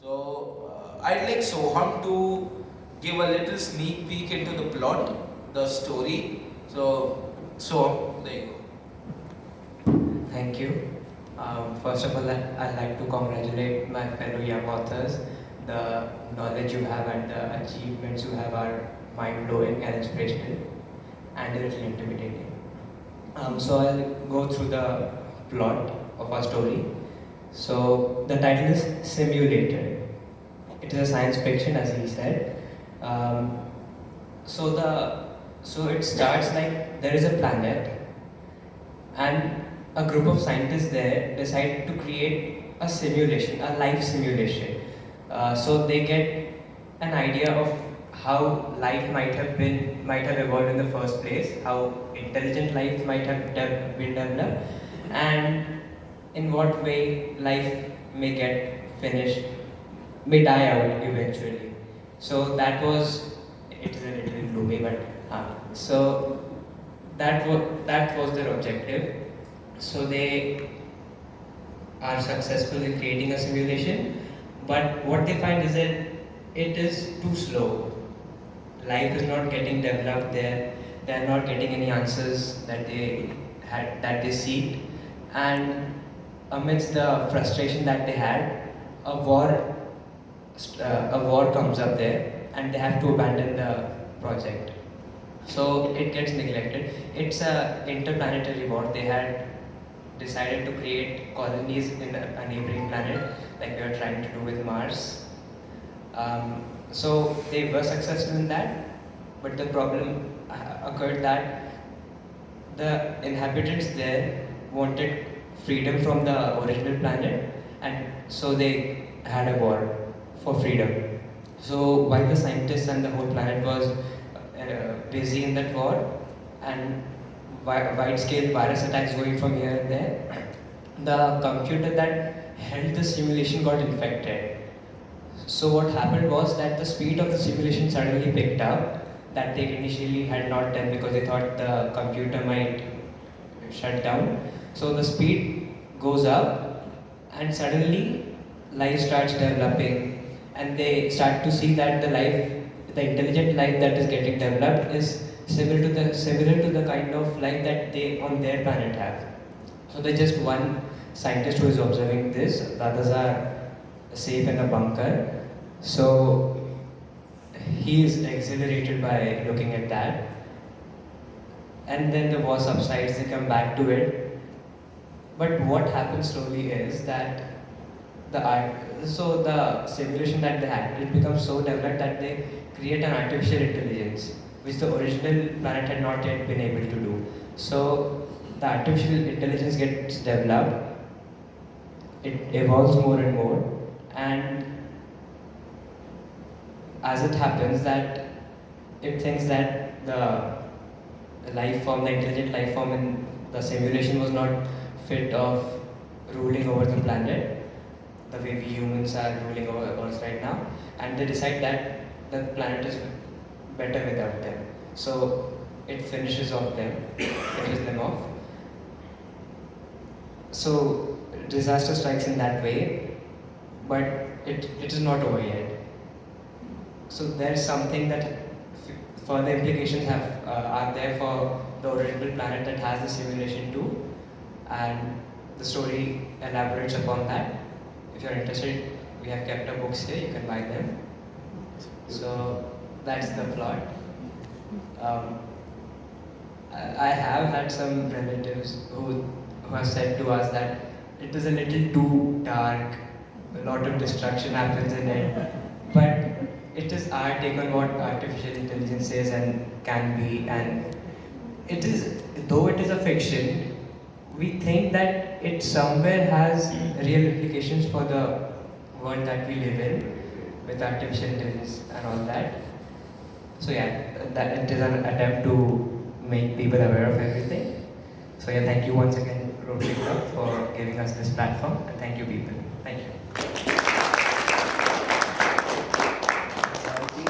I'd like Soham to give a little sneak peek into the plot, the story. Soham, there you go. Thank you. First of all, I'd like to congratulate my fellow young authors. The knowledge you have and the achievements you have are mind-blowing and inspirational and a little intimidating. So I'll go through the plot of our story. So the title is Simulated. It is a science fiction, as he said. Um, so it starts like there is a planet, and a group of scientists there decide to create a simulation, a life simulation. So they get an idea of how life might have evolved in the first place, how intelligent life might have been developed, and in what way life may get finished, may die out eventually. So it is a little gloomy, but so that was their objective. So they are successful in creating a simulation, but what they find is that it is too slow. Life is not getting developed there. They are not getting any answers that they seek, and amidst the frustration that they had, a war a war comes up there, and they have to abandon the project. So it gets neglected. It's a interplanetary war. They had decided to create colonies in a neighboring planet, like we are trying to do with Mars. So they were successful in that, but the problem occurred that the inhabitants there wanted freedom from the original planet, and so they had a war for freedom. So while the scientists and the whole planet was busy in that war, and wide-scale virus attacks going from here and there, the computer that held the simulation got infected. So what happened was that the speed of the simulation suddenly picked up, that they initially had not done because they thought the computer might shut down. So the speed goes up, and suddenly life starts developing, and they start to see that the intelligent life that is getting developed is similar to the kind of life that they on their planet have. So there's just one scientist who is observing this. The others are safe in a bunker. So he is exhilarated by looking at that. And then the war subsides, they come back to it. But what happens slowly is that the simulation that they had, it becomes so developed that they create an artificial intelligence, which the original planet had not yet been able to do. So the artificial intelligence gets developed, it evolves more and more, and as it happens that it thinks that the intelligent life form in the simulation was not fit of ruling over the planet the way we humans are ruling over Earth right now, and they decide that the planet is better without them. So it finishes them off. So disaster strikes in that way, but it is not over yet. So there's something that further implications are there for the original planet that has the simulation too, and the story elaborates upon that. If you're interested, we have kept our books here, you can buy them. So that's the plot. I have had some relatives who have said to us that it is a little too dark, a lot of destruction happens in it, but it is our take on what artificial intelligence is and can be, and though it is a fiction, we think that it somewhere has real implications for the world that we live in with artificial intelligence and all that. So yeah, that it is an attempt to make people aware of everything. So yeah, thank you once again, Rotary Club, for giving us this platform, and thank you people. Thank you.